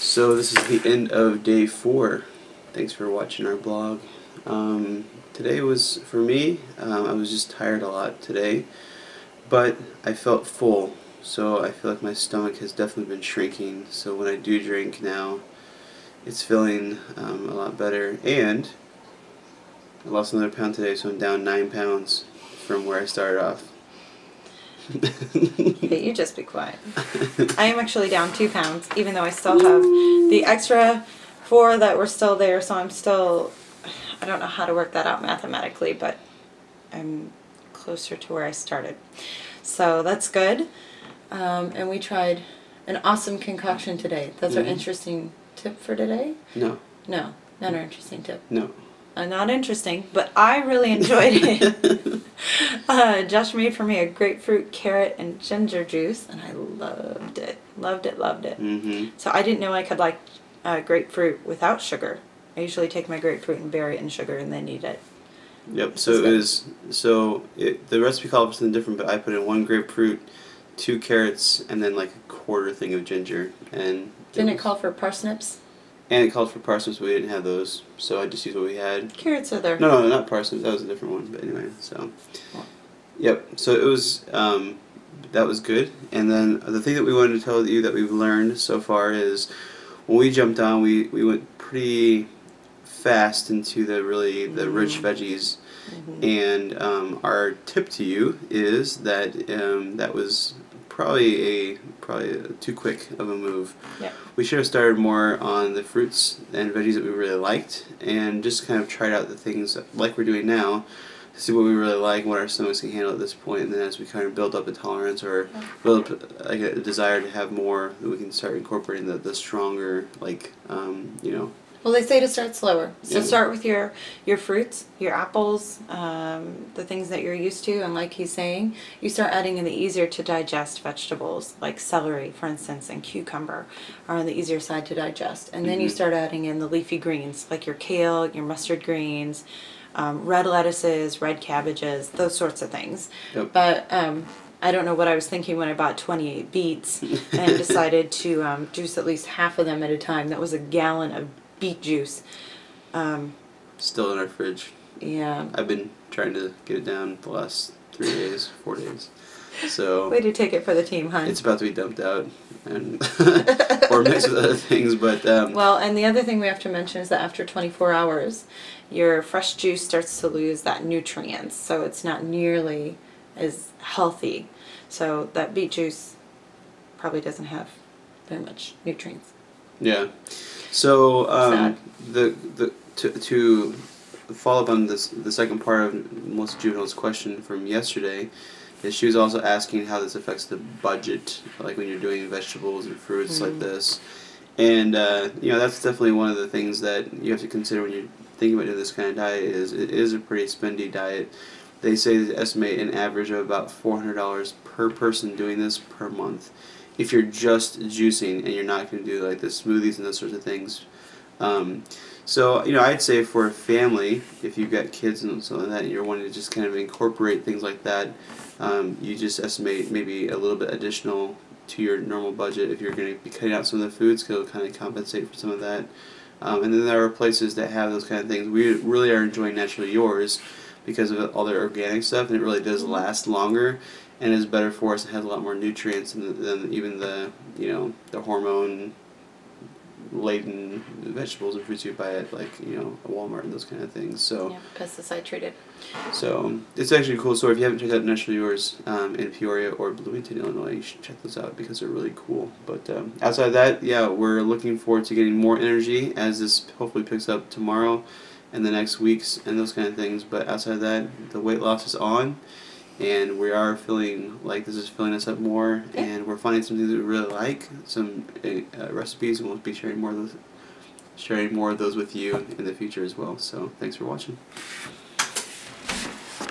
So this is the end of day 4. Thanks for watching our blog. Today was, for me, I was just tired a lot today, but I felt full. So I feel like my stomach has definitely been shrinking. So when I do drink now, it's feeling a lot better. And I lost another pound today, so I'm down 9 pounds from where I started off. Hey, you just be quiet. I am actually down 2 pounds, even though I still have the extra 4 that were still there, so I'm still, I don't know how to work that out mathematically, but I'm closer to where I started. So that's good. And we tried an awesome concoction today. That's our interesting tip for today? No. No, not our interesting tip. No. Not interesting, but I really enjoyed it. Josh made for me a grapefruit, carrot, and ginger juice, and I loved it. Loved it, loved it. So I didn't know I could like grapefruit without sugar. I usually take my grapefruit and bury it in sugar and then eat it. Yep, so the recipe called for something different, but I put in 1 grapefruit, 2 carrots, and then like a 1/4 thing of ginger. And Didn't it call for parsnips? And it called for parsnips, but we didn't have those, so I just used what we had. Carrots are there. No, not parsnips. That was a different one. But anyway, so yep. So it was that was good. And then the thing that we wanted to tell you that we've learned so far is when we jumped on, we went pretty fast into the rich veggies. And our tip to you is that that was probably too quick of a move. Yep. We should have started more on the fruits and veggies that we really liked, and just kind of tried out the things like we're doing now to see what we really like and what our stomachs can handle at this point. And then as we kind of build up a tolerance or build up like a desire to have more, we can start incorporating the stronger, like you know. Well, they say to start slower. So Yeah. start with your fruits, your apples, the things that you're used to, and like he's saying, you start adding in the easier to digest vegetables, like celery, for instance, and cucumber are on the easier side to digest. And then you start adding in the leafy greens, like your kale, your mustard greens, red lettuces, red cabbages, those sorts of things. Yep. But I don't know what I was thinking when I bought 28 beets and decided to juice at least half of them at a time. That was a gallon of beet juice. Still in our fridge. Yeah. I've been trying to get it down the last 3 days, 4 days. So way to take it for the team, huh? it's about to be dumped out, and or mixed with other things. But well, and the other thing we have to mention is that after 24 hours, your fresh juice starts to lose that nutrients, so it's not nearly as healthy. So that beet juice probably doesn't have very much nutrients. yeah. So Sad. to follow up on the second part of Melissa Juvenile's question from yesterday, is she was also asking how this affects the budget, like when you're doing vegetables and fruits like this. And you know, that's definitely one of the things that you have to consider when you're thinking about doing this kind of diet. Is it is a pretty spendy diet. They say they estimate an average of about $400 per person doing this per month. If you're just juicing and you're not going to do like the smoothies and those sorts of things. So, you know, I'd say for a family, if you've got kids and something like that, and you're wanting to just kind of incorporate things like that, you just estimate maybe a little bit additional to your normal budget if you're going to be cutting out some of the foods, because it'll kind of compensate for some of that. And then there are places that have those kind of things. We really are enjoying Naturally Yours because of all their organic stuff, and it really does last longer and is better for us. It has a lot more nutrients than even the, you know, the hormone laden vegetables and fruits you buy at, like, you know, a Walmart and those kind of things. So Yeah, pesticide treated. so it's actually a cool store. If you haven't checked out Naturally Yours in Peoria or Bloomington, Illinois, you should check those out because they're really cool. But outside of that, yeah, we're looking forward to getting more energy as this hopefully picks up tomorrow and the next weeks and those kind of things. But outside of that, the weight loss is on, and we are feeling like this is filling us up more, and we're finding some things that we really like, some recipes, and we'll be sharing more of those with you in the future as well. So thanks for watching.